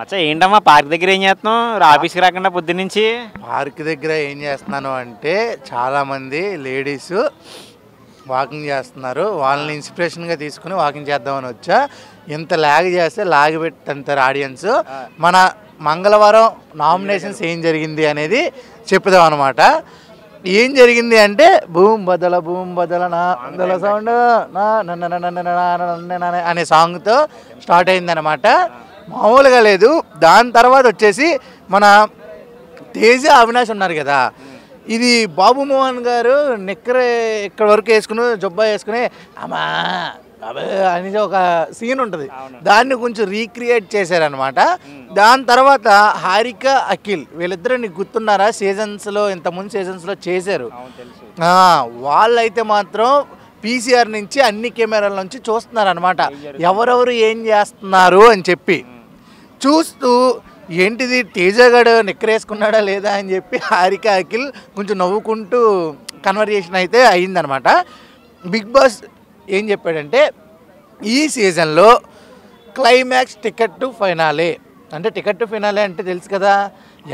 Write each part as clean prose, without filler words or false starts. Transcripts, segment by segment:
అచ్చా ఏంటమ్మా పార్క్ దగ్గర ఏం చేస్తున్నావు ఆఫీస్కి రాకుండా పొద్దున్నుంచి? పార్క్ దగ్గర ఏం చేస్తున్నాను అంటే చాలామంది లేడీస్ వాకింగ్ చేస్తున్నారు. వాళ్ళని ఇన్స్పిరేషన్గా తీసుకుని వాకింగ్ చేద్దామని వచ్చా. ఇంత లాగ్ చేస్తే లాగి పెట్టంటారు ఆడియన్స్. మన మంగళవారం నామినేషన్స్ ఏం జరిగింది అనేది చెప్పుదాం అనమాట. ఏం జరిగింది అంటే భూమ్ బదల నా బదల సౌండ్ అనే సాంగ్తో స్టార్ట్ అయిందనమాట. మామూలుగా లేదు. దాని తర్వాత వచ్చేసి మన తేజ అవినాష్ ఉన్నారు కదా, ఇది బాబు మోహన్ గారు నిక్కర ఇక్కడ వరకు వేసుకుని జొబ్బా వేసుకుని అమ్మా అనేది ఒక సీన్ ఉంటుంది, దాన్ని కొంచెం రీక్రియేట్ చేశారనమాట. దాని తర్వాత హారిక అఖిల్ వీళ్ళిద్దరూ నీకు గుర్తున్నారా? సీజన్స్లో ఇంతకుముందు సీజన్స్లో చేశారు. వాళ్ళైతే మాత్రం పీసీఆర్ నుంచి అన్ని కెమెరాల నుంచి చూస్తున్నారు అనమాట, ఎవరెవరు ఏం చేస్తున్నారు అని చెప్పి. చూస్తూ ఏంటిది తేజగాడు నిక్కరేసుకున్నాడా లేదా అని చెప్పి హారిక అఖిల్ కొంచెం నవ్వుకుంటూ కన్వర్జేషన్ అయితే అయిందనమాట. బిగ్ బాస్ ఏం చెప్పాడంటే ఈ సీజన్లో క్లైమాక్స్ టికెట్ టు ఫైనాలే అంటే, టికెట్ టు ఫినాలే అంటే తెలుసు కదా,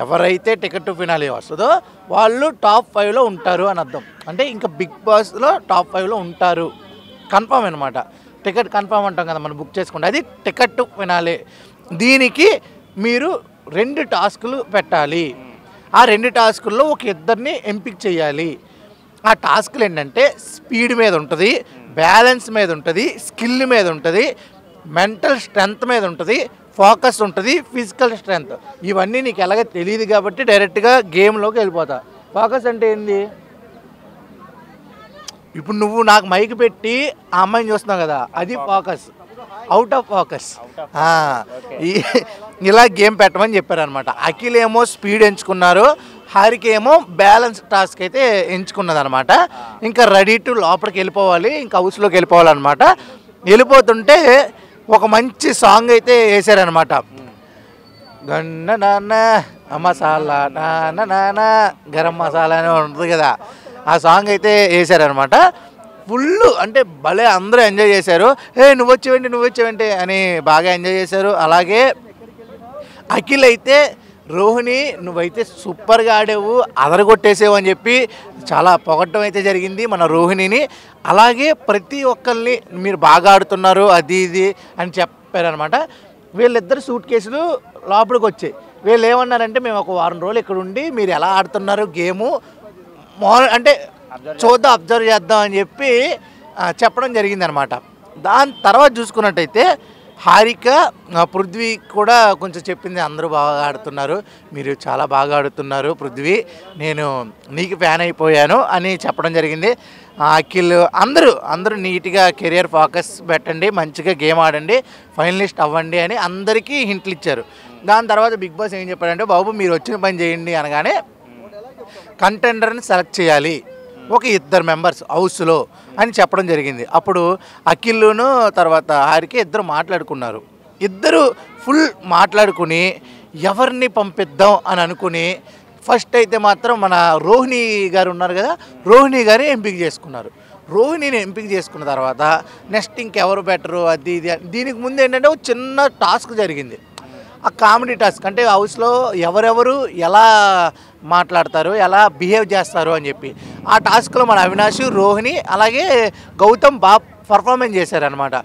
ఎవరైతే టికెట్ టు ఫినాలే వస్తుందో వాళ్ళు టాప్ 5లో ఉంటారు అని అర్థం. అంటే ఇంకా బిగ్ బాస్లో టాప్ 5లో ఉంటారు కన్ఫామ్ అనమాట. టికెట్ కన్ఫామ్ అంటాం కదా మనం బుక్ చేసుకుంటే, అది టికెట్ టు ఫినాలే. దీనికి మీరు 2 టాస్కులు పెట్టాలి. ఆ 2 టాస్కుల్లో ఒక ఇద్దరిని ఎంపిక చేయాలి. ఆ టాస్కులు ఏంటంటే స్పీడ్ మీద ఉంటుంది, బ్యాలెన్స్ మీద ఉంటుంది, స్కిల్ మీద ఉంటుంది, మెంటల్ స్ట్రెంగ్త్ మీద ఉంటుంది, ఫోకస్ ఉంటుంది, ఫిజికల్ స్ట్రెంగ్త్. ఇవన్నీ నీకు ఎలాగ తెలియదు కాబట్టి డైరెక్ట్గా గేమ్లోకి వెళ్ళిపోతా. ఫోకస్ అంటే ఏంది? ఇప్పుడు నువ్వు నాకు మైక్ పెట్టి ఆ అమ్మాయిని చూస్తున్నావు కదా, అది ఫోకస్. Out of focus. ఇలా గేమ్ పెట్టమని చెప్పారనమాట. అఖిల్ ఏమో స్పీడ్ ఎంచుకున్నారు, హారిక ఏమో బ్యాలెన్స్ టాస్క్ అయితే ఎంచుకున్నదనమాట. ఇంకా రెడీ టు లోపలికి వెళ్ళిపోవాలి, ఇంకా హౌస్లోకి వెళ్ళిపోవాలన్నమాట. వెళ్ళిపోతుంటే ఒక మంచి సాంగ్ అయితే వేసారనమాట. గన్న నాన్న మసాలా నాన్న నాన్న గరం మసాలా అని ఉంటుంది కదా, ఆ సాంగ్ అయితే వేసారనమాట. ఫుల్ అంటే భలే అందరూ ఎంజాయ్ చేశారు. నువ్వు వచ్చేవంటి అని బాగా ఎంజాయ్ చేశారు. అలాగే అఖిల్ అయితే రోహిణి నువ్వైతే సూపర్గా ఆడేవు, అదరగొట్టేసావు అని చెప్పి చాలా పొగట్టం అయితే జరిగింది మన రోహిణిని. అలాగే ప్రతి ఒక్కరిని మీరు బాగా ఆడుతున్నారు అది ఇది అని చెప్పారనమాట. వీళ్ళిద్దరు సూట్ కేసులు లోపలికి వచ్చాయి. వీళ్ళు ఏమన్నారంటే మేము ఒక వారం రోజులు ఇక్కడ ఉండి మీరు ఎలా ఆడుతున్నారు గేము అంటే చూద్దాం, అబ్జర్వ్ చేద్దాం అని చెప్పి చెప్పడం జరిగిందనమాట. దాని తర్వాత చూసుకున్నట్టయితే హారిక పృథ్వీ కూడా కొంచెం చెప్పింది, అందరూ బాగా ఆడుతున్నారు, మీరు చాలా బాగా ఆడుతున్నారు పృథ్వీ, నేను నీకు ఫ్యాన్ అయిపోయాను అని చెప్పడం జరిగింది. అఖిల్ అందరూ నీట్గా కెరియర్ ఫోకస్ పెట్టండి, మంచిగా గేమ్ ఆడండి, ఫైనలిస్ట్ అవ్వండి అని అందరికీ హింట్లు ఇచ్చారు. దాని తర్వాత బిగ్ బాస్ ఏం చెప్పాడంటే, బాబు మీరు వచ్చిన పని చేయండి అనగానే కంటెండర్ని సెలెక్ట్ చేయాలి, ఒక 2 మెంబర్స్ హౌస్లో అని చెప్పడం జరిగింది. అప్పుడు అఖిల్ను తర్వాత హారిక ఇద్దరు మాట్లాడుకున్నారు. ఇద్దరు ఫుల్ మాట్లాడుకుని ఎవరిని పంపిద్దాం అని అనుకుని ఫస్ట్ అయితే మాత్రం మన రోహిణి గారు ఉన్నారు కదా, రోహిణి గారిని ఎంపిక చేసుకున్నారు. రోహిణిని ఎంపిక చేసుకున్న తర్వాత నెక్స్ట్ ఇంకెవరు బెటరు అది ఇది. దీనికి ముందు ఏంటంటే ఒక చిన్న టాస్క్ జరిగింది, ఆ కామెడీ టాస్క్. అంటే హౌస్లో ఎవరెవరు ఎలా మాట్లాడతారు, ఎలా బిహేవ్ చేస్తారు అని చెప్పి ఆ టాస్క్లో మన అవినాష్, రోహిణి అలాగే గౌతమ్ బాగా పర్ఫార్మెన్స్ చేశారనమాట.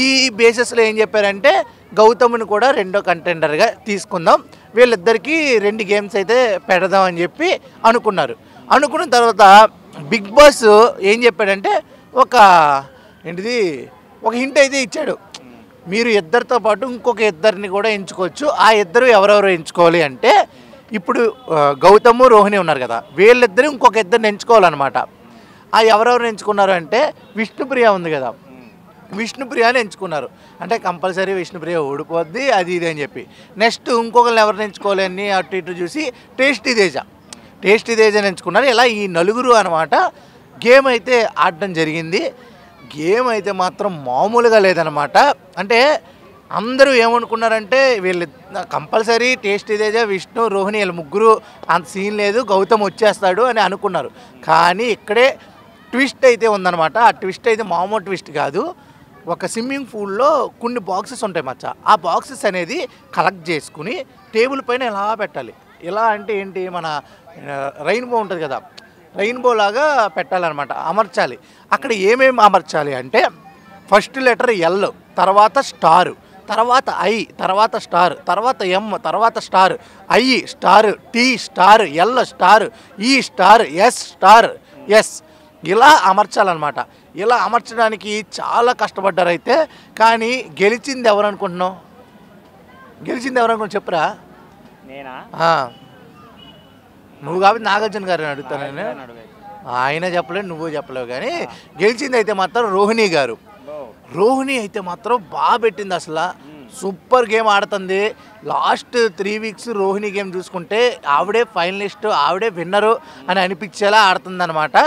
ఈ బేసిస్లో ఏం చెప్పారంటే గౌతమ్ని కూడా 2వ కంటెండర్గా తీసుకుందాం, వీళ్ళిద్దరికీ 2 గేమ్స్ అయితే పెడదాం అని చెప్పి అనుకున్నారు. అనుకున్న తర్వాత బిగ్ బాస్ ఏం చెప్పాడంటే ఒక హింట్ అయితే ఇచ్చాడు, మీరు ఇద్దరితో పాటు ఇంకొక 2ని కూడా ఎంచుకోవచ్చు. ఆ 2 ఎవరెవరు ఎంచుకోవాలి అంటే, ఇప్పుడు గౌతమ్ రోహిణి ఉన్నారు కదా, వీళ్ళిద్దరూ ఇంకొక 2ని ఎంచుకోవాలన్నమాట. ఆ ఎవరెవరు ఎంచుకున్నారు అంటే విష్ణుప్రియ ఉంది కదా, విష్ణుప్రియని ఎంచుకున్నారు. అంటే కంపల్సరీ విష్ణుప్రియ ఓడిపోద్ది అది ఇది అని చెప్పి. నెక్స్ట్ ఇంకొకరిని ఎవరిని ఎంచుకోవాలి అని అటు ఇటు చూసి టేస్టీ తేజని ఎంచుకున్నారు. ఇలా ఈ 4 అనమాట గేమ్ అయితే ఆడడం జరిగింది. గేమ్ అయితే మాత్రం మామూలుగా లేదనమాట. అంటే అందరూ ఏమనుకున్నారంటే వీళ్ళు కంపల్సరీ టేస్టీ తేజ, విష్ణు, రోహిణి వీళ్ళు 3 అంత సీన్ లేదు, గౌతమ్ వచ్చేస్తాడు అని అనుకున్నారు. కానీ ఇక్కడే ట్విస్ట్ అయితే ఉందన్నమాట. ఆ ట్విస్ట్ అయితే మామూలు ట్విస్ట్ కాదు, ఒక స్విమ్మింగ్ పూల్లో కొన్ని బాక్సెస్ ఉంటాయి మచ్చ. ఆ బాక్సెస్ అనేది కలెక్ట్ చేసుకుని టేబుల్ పైన ఎలా పెట్టాలి. ఎలా అంటే ఏంటి, మన రెయిన్బో ఉంటుంది కదా, రెయిన్బో లాగా పెట్టాలన్నమాట, అమర్చాలి. అక్కడ ఏమేమి అమర్చాలి అంటే ఫస్ట్ లెటర్ ఎల్, తర్వాత స్టార్, తర్వాత ఐ, తర్వాత స్టార్, తర్వాత ఎం, తర్వాత star, I star, T star, L star, E star, S star, S, ఇలా అమర్చాలన్నమాట. ఇలా అమర్చడానికి చాలా కష్టపడ్డారు అయితే. కానీ గెలిచింది ఎవరు అనుకుంటున్నావు? గెలిచింది ఎవరు అనుకుంటున్నావు చెప్పరా? నేనా? నువ్వు కాబట్టి నాగార్జున గారిని అడుగుతాను నేను. ఆయన చెప్పలేవు, నువ్వు చెప్పలేవు. కానీ గెలిచింది అయితే మాత్రం రోహిణి గారు. రోహిణి అయితే మాత్రం బాగా పెట్టింది, అసలు సూపర్ గేమ్ ఆడుతుంది. లాస్ట్ 3 వీక్స్ రోహిణి గేమ్ చూసుకుంటే ఆవిడే ఫైనలిస్ట్, ఆవిడే విన్నరు అని అనిపించేలా ఆడుతుందన్నమాట.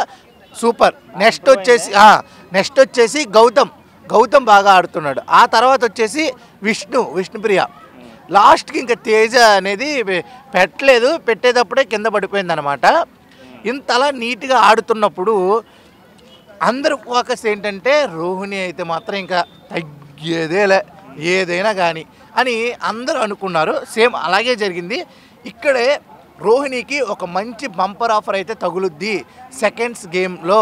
సూపర్. నెక్స్ట్ వచ్చేసి గౌతమ్ బాగా ఆడుతున్నాడు. ఆ తర్వాత వచ్చేసి విష్ణుప్రియ. లాస్ట్కి ఇంకా తేజ అనేది పెట్టలేదు, పెట్టేటప్పుడే కింద పడిపోయింది అనమాట. ఇంతలా నీట్గా ఆడుతున్నప్పుడు అందరు ఫోకస్ ఏంటంటే రోహిణి అయితే మాత్రం ఇంకా తగ్గేదేలే ఏదైనా కానీ అని అందరూ అనుకున్నారు. సేమ్ అలాగే జరిగింది. ఇక్కడే రోహిణికి ఒక మంచి బంపర్ ఆఫర్ అయితే తగులుద్ది సెకండ్స్ గేమ్లో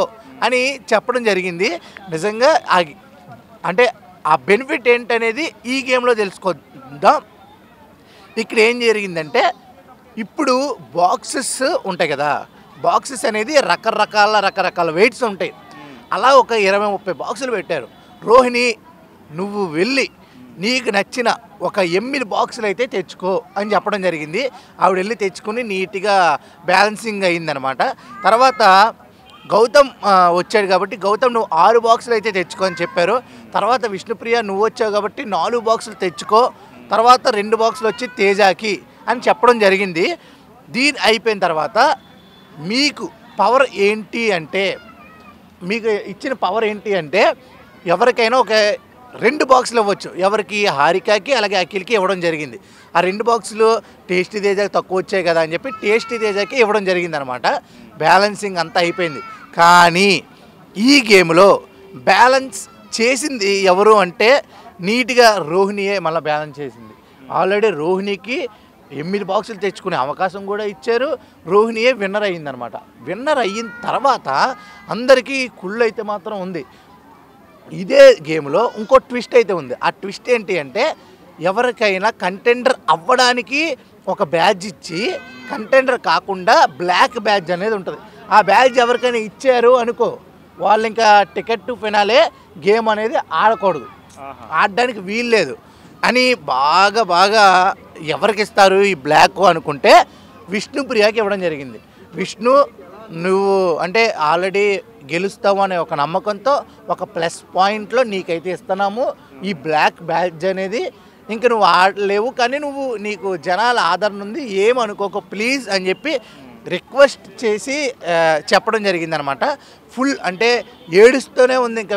అని చెప్పడం జరిగింది. నిజంగా అంటే ఆ బెనిఫిట్ ఏంటనేది ఈ గేమ్లో తెలుసుకుందాం. ఇక్కడ ఏం జరిగిందంటే ఇప్పుడు బాక్సెస్ ఉంటాయి కదా, బాక్సెస్ అనేది రకరకాల వెయిట్స్ ఉంటాయి. అలా ఒక 20-30 బాక్సులు పెట్టారు. రోహిణి నువ్వు వెళ్ళి నీకు నచ్చిన ఒక 8 బాక్సులు అయితే తెచ్చుకో అని చెప్పడం జరిగింది. ఆవిడ వెళ్ళి తెచ్చుకుని నీట్గా బ్యాలెన్సింగ్ అయ్యిందనమాట. తర్వాత గౌతమ్ వచ్చాడు కాబట్టి గౌతమ్ నువ్వు 6 బాక్సులు అయితే తెచ్చుకో అని చెప్పారు. తర్వాత విష్ణుప్రియ నువ్వు వచ్చావు కాబట్టి 4 బాక్సులు తెచ్చుకో, తర్వాత 2 బాక్సులు వచ్చి తేజాకి అని చెప్పడం జరిగింది. దీని అయిపోయిన తర్వాత మీకు పవర్ ఏంటి అంటే, మీకు ఇచ్చిన పవర్ ఏంటి అంటే ఎవరికైనా ఒక 2 బాక్సులు ఇవ్వచ్చు. ఎవరికి? హారికకి అలాగే అఖిల్కి ఇవ్వడం జరిగింది. ఆ 2 బాక్సులు టేస్టీ తేజాకి తక్కువ వచ్చాయి కదా అని చెప్పి టేస్టీ తేజాకి ఇవ్వడం జరిగింది అనమాట. బ్యాలెన్సింగ్ అంతా అయిపోయింది. కానీ ఈ గేమ్లో బ్యాలెన్స్ చేసింది ఎవరు అంటే నీట్గా రోహిణియే మళ్ళీ బ్యాలెన్స్ చేసింది. ఆల్రెడీ రోహిణికి 8 బాక్సులు తెచ్చుకునే అవకాశం కూడా ఇచ్చారు. రోహిణియే విన్నర్ అయ్యిందనమాట. విన్నర్ అయిన తర్వాత అందరికీ కుళ్ళు అయితే మాత్రం ఉంది. ఇదే గేమ్లో ఇంకో ట్విస్ట్ అయితే ఉంది. ఆ ట్విస్ట్ ఏంటి అంటే ఎవరికైనా కంటెండర్ అవ్వడానికి ఒక బ్యాడ్జ్ ఇచ్చి, కంటెండర్ కాకుండా బ్లాక్ బ్యాడ్జ్ అనేది ఉంటుంది. ఆ బ్యాడ్జ్ ఎవరికైనా ఇచ్చారు అనుకో, వాళ్ళు ఇంకా టికెట్ టు ఫినాలే గేమ్ అనేది ఆడకూడదు, ఆడడానికి వీల్లేదు అని బాగా ఎవరికి ఇస్తారు ఈ బ్లాక్ అనుకుంటే విష్ణుప్రియకి ఇవ్వడం జరిగింది. విష్ణు నువ్వు అంటే ఆల్రెడీ గెలుస్తావు అనే ఒక నమ్మకంతో ఒక ప్లస్ పాయింట్లో నీకైతే ఇస్తున్నాము ఈ బ్లాక్ బ్యాడ్జ్ అనేది. ఇంక నువ్వు ఆడలేవు, కానీ నీకు జనాల ఆదరణ ఉంది, ఏమనుకోక ప్లీజ్ అని చెప్పి రిక్వెస్ట్ చేసి చెప్పడం జరిగిందనమాట. ఫుల్ అంటే ఏడుస్తూనే ఉంది. ఇంకా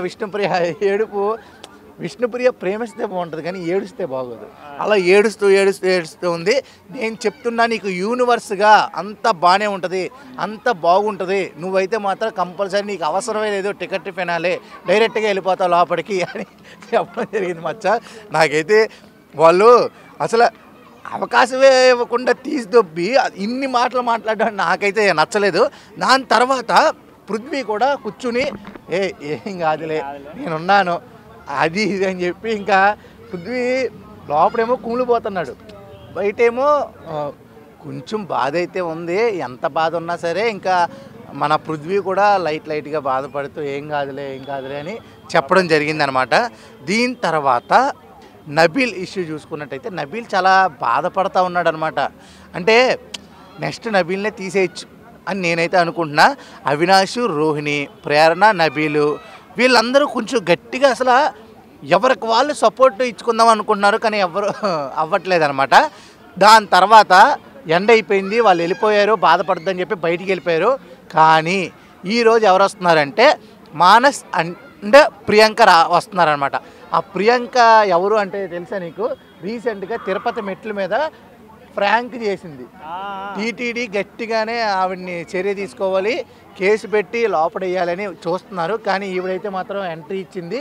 విష్ణుప్రియ ప్రేమిస్తే బాగుంటుంది కానీ ఏడుస్తే బాగోదు. అలా ఏడుస్తూ ఉంది. నేను చెప్తున్నా నీకు యూనివర్స్గా అంత బాగానే ఉంటుంది, అంత బాగుంటుంది. నువ్వైతే మాత్రం కంపల్సరీ నీకు అవసరమే లేదు టికెట్ ఫినాలే, డైరెక్ట్గా వెళ్ళిపోతావు లోపలికి అని చెప్పడం జరిగింది మచ్చ. నాకైతే వాళ్ళు అసలు అవకాశమే ఇవ్వకుండా తీసిదొబ్బి ఇన్ని మాటలు మాట్లాడడం నాకైతే నచ్చలేదు. దాని తర్వాత పృథ్వీ కూడా కూర్చుని ఏం కాదులే నేనున్నాను అది ఇది అని చెప్పి ఇంకా పృథ్వీ లోపడేమో కుమిలిపోతున్నాడు, బయటేమో కొంచెం బాధ అయితే ఉంది. ఎంత బాధ ఉన్నా సరే ఇంకా మన పృథ్వీ కూడా లైట్గా బాధపడుతూ ఏం కాదులే అని చెప్పడం జరిగిందనమాట. దీని తర్వాత నబీల్ ఇష్యూ చూసుకున్నట్టయితే నబీల్ చాలా బాధపడతా ఉన్నాడు అనమాట. అంటే నెక్స్ట్ నబీల్నే తీసేయచ్చు అని నేనైతే అనుకుంటున్నా. అవినాష్, రోహిణి, ప్రేరణ, నబీలు వీళ్ళందరూ కొంచెం గట్టిగా అసలు ఎవరికి వాళ్ళు సపోర్ట్ ఇచ్చుకుందాం అనుకుంటున్నారు, కానీ ఎవరు అవ్వట్లేదనమాట. దాని తర్వాత ఎండ్ అయిపోయింది, వాళ్ళు వెళ్ళిపోయారు, బాధపడద్దని చెప్పి బయటికి వెళ్ళిపోయారు. కానీ ఈరోజు ఎవరు వస్తున్నారంటే మానస్ అండ్ ప్రియాంక వస్తున్నారనమాట. ఆ ప్రియాంక ఎవరు అంటే తెలుసా నీకు? రీసెంట్గా తిరుపతి మెట్ల మీద ఫ్రాంక్ చేసింది. టీటీడీ గట్టిగానే ఆవిడ్ని చర్య తీసుకోవాలి, కేసు పెట్టి లోపడేయాలని చూస్తున్నారు. కానీ ఈవిడైతే మాత్రం ఎంట్రీ ఇచ్చింది.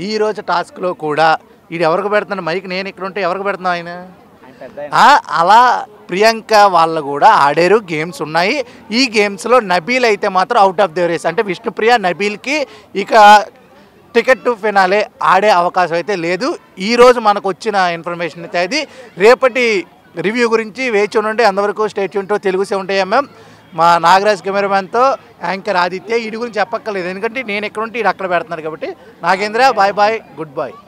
ఈ రోజు టాస్క్లో కూడా ఇది ఎవరికి పెడుతున్నాడు మైక్, నేను ఇక్కడ ఉంటే ఎవరికి పెడుతున్నావు ఆయన? అలా ప్రియాంక వాళ్ళు కూడా ఆడారు, గేమ్స్ ఉన్నాయి. ఈ గేమ్స్లో నబీల్ అయితే మాత్రం అవుట్ ఆఫ్ ది రేస్. అంటే విష్ణుప్రియ నబీల్కి ఇక టికెట్ టు ఫినాలే ఆడే అవకాశం అయితే లేదు. ఈరోజు మనకు వచ్చిన ఇన్ఫర్మేషన్ అయితే అది. రేపటి రివ్యూ గురించి వేచి ఉండండి. అంతవరకు state Yoon to Telugu 70mm. మా నాగరాజ్ కెమెరామ్యాన్తో యాంకర్ ఆదిత్య. వీడి గురించి చెప్పక్కర్లేదు, ఎందుకంటే నేను ఎక్కడ ఉంటే ఇది అక్కడ పెడుతున్నాను కాబట్టి. Nagendra, bye bye, good bye.